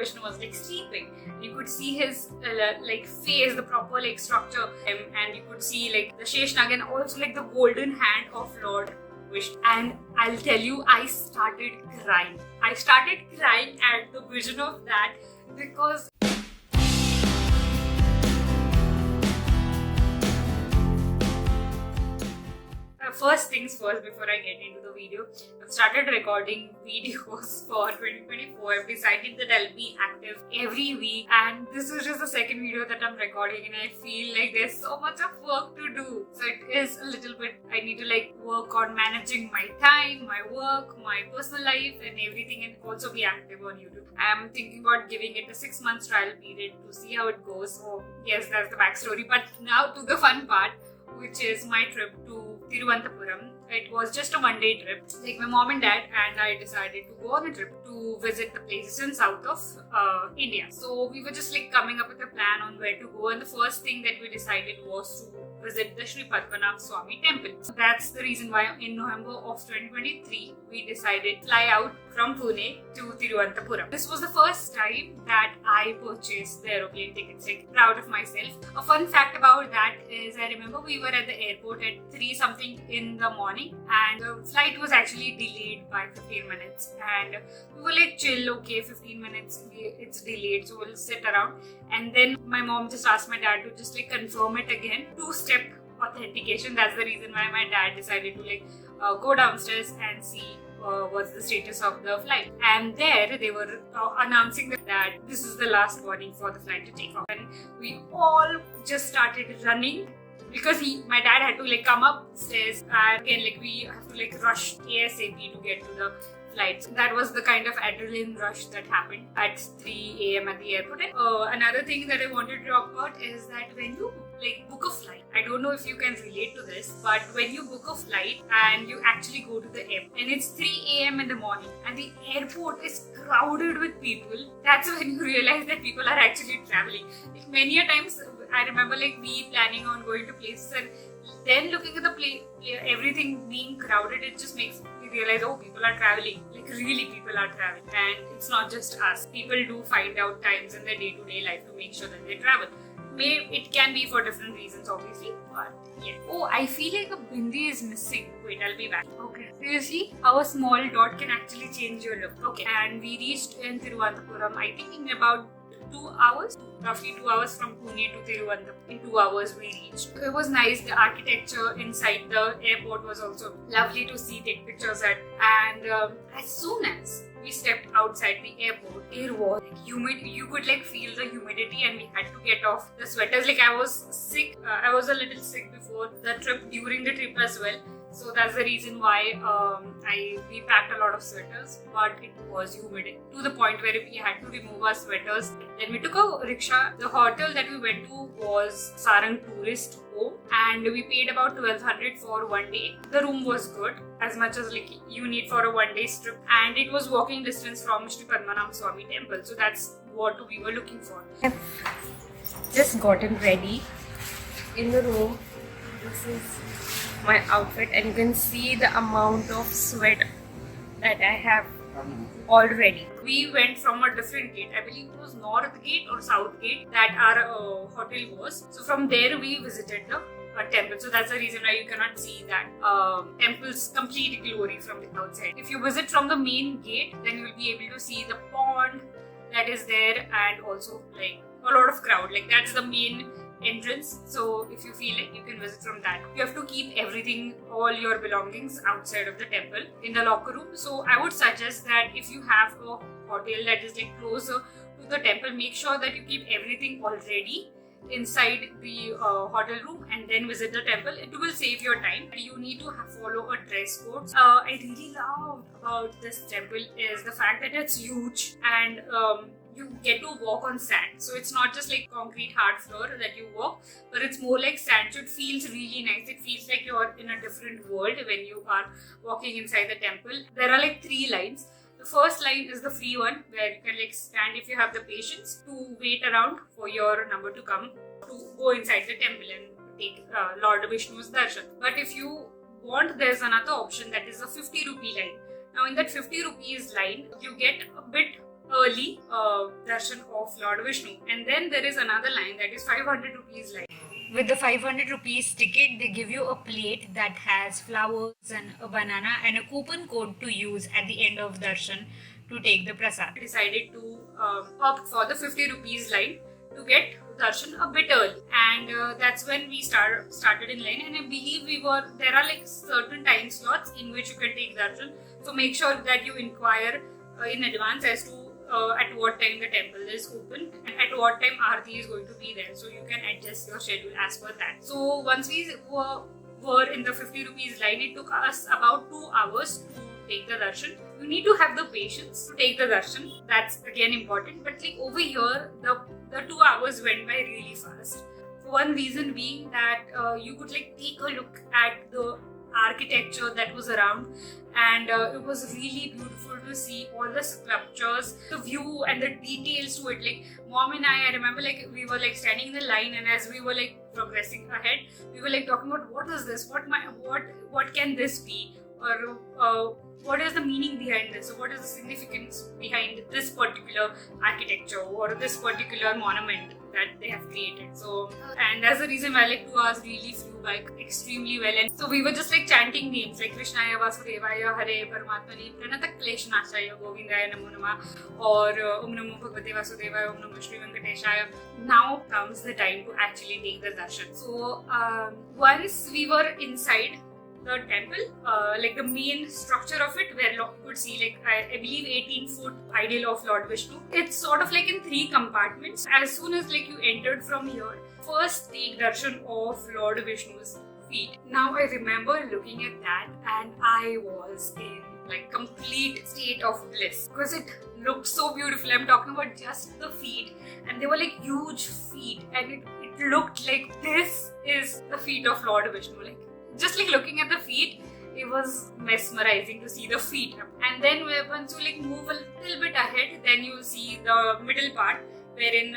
Vishnu was like sleeping. You could see his like face, the proper like structure, and you could see like the Sheshnag and also like the golden hand of Lord Vishnu. And I'll tell you, I started crying. I started crying at the vision of that because first things first, before I get into the video, I've started recording videos for 2024. I've decided that I'll be active every week, and this is just the second video that I'm recording, and I feel like there's so much of work to do. So it is a little bit, I need to like work on managing my time, my work, my personal life and everything, and also be active on YouTube. I'm thinking about giving it a 6 months trial period to see how it goes. So yes, that's the backstory. But now to the fun part, which is my trip to Thiruvananthapuram. It was just a one-day trip. Like my mom and dad and I decided to go on a trip to visit the places in south of India. So we were just like coming up with a plan on where to go, and the first thing that we decided was to visit the Sree Padmanabhaswamy temple. So that's the reason why in November of 2023 we decided to fly out from Pune to Thiruvananthapuram. This was the first time that I purchased the aeroplane tickets. Like, proud of myself. A fun fact about that is I remember we were at the airport at 3 something in the morning, and the flight was actually delayed by 15 minutes, and we were like chill, okay, 15 minutes it's delayed, so we'll sit around. And then my mom just asked my dad to just like confirm it again, 2-step authentication. That's the reason why my dad decided to like go downstairs and see what's the status of the flight. And there they were announcing that this is the last warning for the flight to take off, and we all just started running because my dad had to like come upstairs, and again like we have to like rush ASAP to get to the flight. That was the kind of adrenaline rush that happened at 3 a.m. at the airport. And another thing that I wanted to talk about is that when you like book a flight, I don't know if you can relate to this, but when you book a flight and you actually go to the airport and it's 3 a.m. in the morning and the airport is crowded with people, that's when you realize that people are actually traveling. Like, many a times I remember like me planning on going to places and then looking at the everything being crowded, it just makes me realize, oh, people are traveling. Like, really, people are traveling. And it's not just us. People do find out times in their day-to-day life to make sure that they travel. It can be for different reasons, obviously, but yeah. Oh, I feel like a bindi is missing. Wait, I'll be back. Okay. So you see, how a small dot can actually change your look. Okay. And we reached in Thiruvananthapuram, I think in about 2 hours, roughly 2 hours from Pune to Thiruvananthapuram. In 2 hours we reached. It was nice. The architecture inside the airport was also lovely to see, take pictures at. And as soon as we stepped outside the airport, it was humid. You could like feel the humidity, and we had to get off the sweaters. Like, I was sick. I was a little sick before the trip, during the trip as well. So that's the reason why we packed a lot of sweaters, but it was humid to the point where we had to remove our sweaters. Then we took a rickshaw. The hotel that we went to was Sarang Tourist Home, and we paid about 1200 for 1 day. The room was good, as much as like you need for a 1 day trip, and it was walking distance from Sree Padmanabhaswamy temple. So that's what we were looking for. I've just gotten ready in the room. This is my outfit, and you can see the amount of sweat that I have already. We went from a different gate. I believe it was North Gate or South Gate that our hotel was. So from there we visited the temple. So that's the reason why you cannot see that temple's complete glory from the outside. If you visit from the main gate, then you will be able to see the pond that is there, and also like a lot of crowd. Like, that's the main entrance. So if you feel like, you can visit from that. You have to keep everything, all your belongings outside of the temple in the locker room. So I would suggest that if you have a hotel that is like closer to the temple, make sure that you keep everything already inside the hotel room and then visit the temple. It will save your time. You need to follow a dress code. I really loved about this temple is the fact that it's huge, and you get to walk on sand. So it's not just like concrete hard floor that you walk, but it's more like sand. So it feels really nice. It feels like you're in a different world when you are walking inside the temple. There are like 3 lines. The first line is the free one, where you can like stand if you have the patience to wait around for your number to come to go inside the temple and take Lord Vishnu's Darshan. But if you want, there's another option, that is a 50 rupee line. Now in that 50 rupees line, you get a bit early darshan of Lord Vishnu. And then there is another line that is 500 rupees line. With the 500 rupees ticket, they give you a plate that has flowers and a banana and a coupon code to use at the end of darshan to take the prasad. I decided to opt for the 50 rupees line to get darshan a bit early, and that's when we started in line. And I believe there are like certain time slots in which you can take darshan, so make sure that you inquire in advance as to at what time the temple is open and at what time Aarti is going to be there, so you can adjust your schedule as per that. So once we were in the 50 rupees line, it took us about 2 hours to take the darshan. You need to have the patience to take the darshan, that's again important, but like over here the 2 hours went by really fast. For one reason being that you could like take a look at the architecture that was around, and it was really beautiful to see all the sculptures, the view and the details to it. Like mom and I remember like we were like standing in the line, and as we were like progressing ahead, we were like talking about what is this, what can this be, or what is the meaning behind this, or what is the significance behind this particular architecture or this particular monument that they have created. So, and that's the reason why like 2 hours really flew by extremely well. And so we were just like chanting names like Krishnaya Vasudevaya Hare Paramatmane Pranata Kleshanashaya Govindaya Namo Namah, or Om Namo Bhagavate Vasudevaya Om Namo Sree Venkateshaya. Now comes the time to actually take the darshan. So once we were inside the temple, like the main structure of it, where you could see like I believe 18-foot idol of Lord Vishnu. It's sort of like in 3 compartments. As soon as like you entered from here, first take darshan of Lord Vishnu's feet. Now I remember looking at that and I was in like complete state of bliss because it looked so beautiful. I'm talking about just the feet, and they were like huge feet, and it looked like this is the feet of Lord Vishnu. Like just like looking at the feet, it was mesmerizing to see the feet. And then once you like move a little bit ahead, then you see the middle part, wherein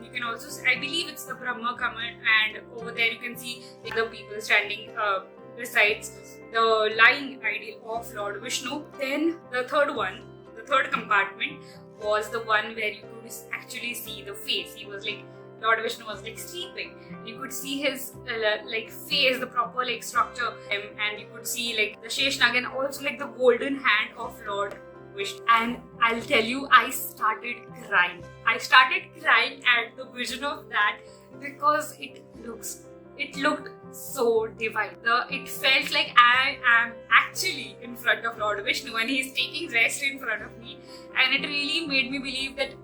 you can also see, I believe it's the Brahma Kamal, and over there you can see the people standing besides the lying idol of Lord Vishnu. Then the third compartment was the one where you could actually see the face. He was like, Lord Vishnu was like sleeping. You could see his like face, the proper like structure, and you could see like the Sheshnag and also like the golden hand of Lord Vishnu. And I'll tell you, I started crying. I started crying at the vision of that because it looked so divine. It felt like I am actually in front of Lord Vishnu and he's taking rest in front of me, and it really made me believe that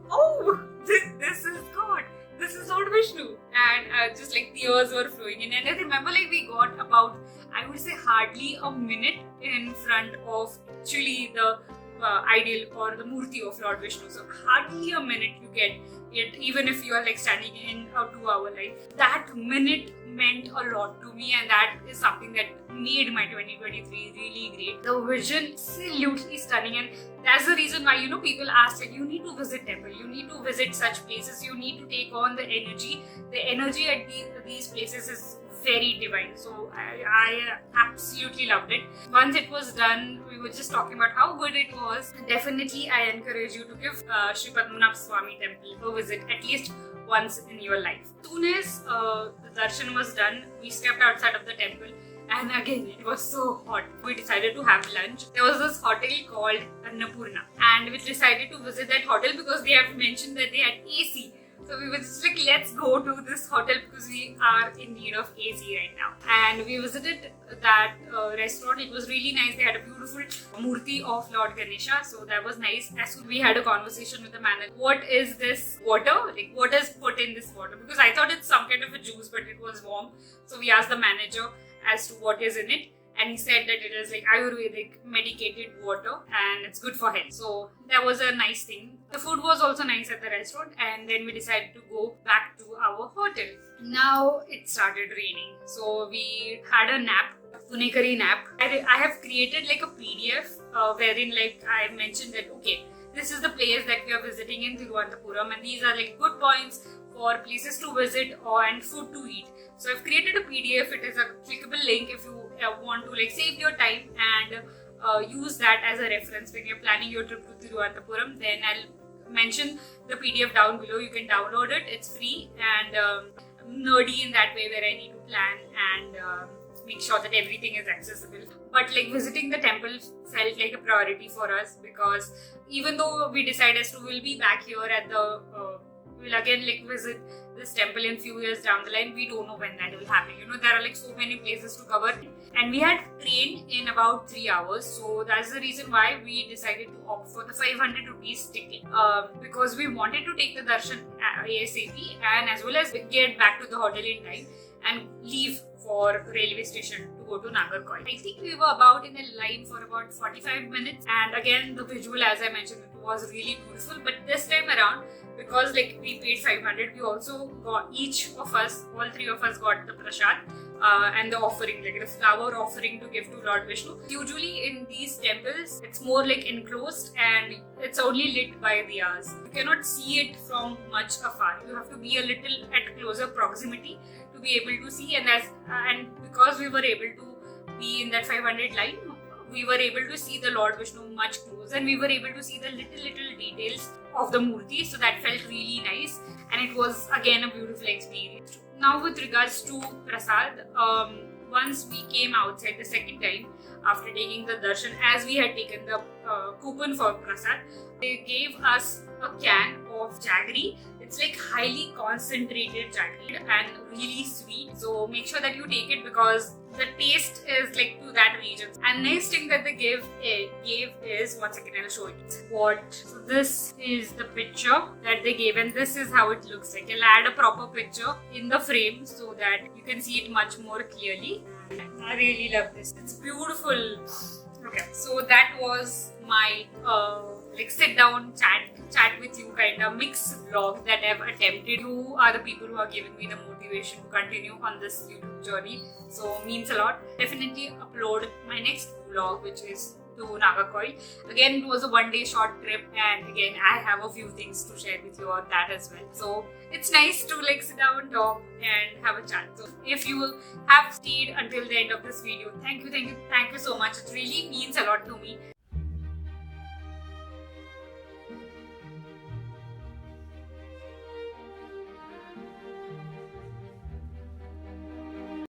this is God. This is Lord Vishnu, and just like tears were flowing in. And I remember like we got about, I would say, hardly a minute in front of actually the idol or the murti of Lord Vishnu. So hardly a minute you get it, even if you are like standing in a 2-hour line. That minute meant a lot to me, and that is something that made my 2023 really great. The vision, absolutely stunning, and that's the reason why people ask like, you need to visit temple, you need to visit such places, you need to take on the energy. The energy at these places is very divine. So I absolutely loved it. Once it was done, we were just talking about how good it was. Definitely I encourage you to give Sree Padmanabhaswamy temple a visit at least once in your life. As soon as the darshan was done, we stepped outside of the temple, and again it was so hot. We decided to have lunch. There was this hotel called Annapurna, and we decided to visit that hotel because they have mentioned that they had AC. So we were just like, let's go to this hotel because we are in need of AC right now. And we visited that restaurant. It was really nice. They had a beautiful murti of Lord Ganesha. So that was nice. As soon as we had a conversation with the manager, what is this water? Like, what is put in this water? Because I thought it's some kind of a juice, but it was warm. So we asked the manager as to what is in it. And he said that it is like Ayurvedic medicated water and it's good for health. So that was a nice thing. The food was also nice at the restaurant, and then we decided to go back to our hotel. Now it started raining. So we had a nap, a Punekari nap. I have created like a PDF wherein like I mentioned that okay, this is the place that we are visiting in Thiruvananthapuram, and these are like good points for places to visit and food to eat. So I've created a PDF. It is a clickable link if you want to like save your time and use that as a reference when you're planning your trip to Thiruvananthapuram. Then I'll mention the PDF down below. You can download it. It's free and nerdy in that way, where I need to plan and make sure that everything is accessible. But like visiting the temple felt like a priority for us, because even though we decided as to we'll be back here at the we'll again like visit this temple in few years down the line, we don't know when that will happen. You know, there are like so many places to cover, and we had trained in about 3 hours, so that's the reason why we decided to opt for the 500 rupees ticket, because we wanted to take the darshan ASAP and as well as get back to the hotel in time and leave for railway station to go to Nagarcoil. I think we were about in a line for about 45 minutes, and again the visual, as I mentioned, it was really beautiful. But this time around, because like we paid 500, we also got, each of us, all three of us got the prasad and the offering, like the flower offering to give to Lord Vishnu. Usually in these temples, it's more like enclosed and it's only lit by diyas. You cannot see it from much afar. You have to be a little at closer proximity to be able to see, and because we were able to be in that 500 line, we were able to see the Lord Vishnu much closer, and we were able to see the little details of the murti, so that felt really nice, and it was again a beautiful experience. Now with regards to prasad, once we came outside the second time after taking the darshan, as we had taken the coupon for prasad, they gave us a can of jaggery. It's like highly concentrated jaggery and really sweet, so make sure that you take it because the taste is like to that region. And next thing that they gave is, once again I'll show it. So this is the picture that they gave, and this is how it looks like. I'll add a proper picture in the frame so that you can see it much more clearly. I really love this. It's beautiful. Okay, so that was my like sit down chat with you kind of mix vlog that I've attempted. You are the people who are giving me the motivation to continue on this YouTube journey, so means a lot. Definitely upload my next vlog, which is to Nagarcoil. Again, it was a one-day short trip, and again I have a few things to share with you on that as well. So it's nice to like sit down, talk and have a chat. So if you have stayed until the end of this video, thank you so much. It really means a lot to me.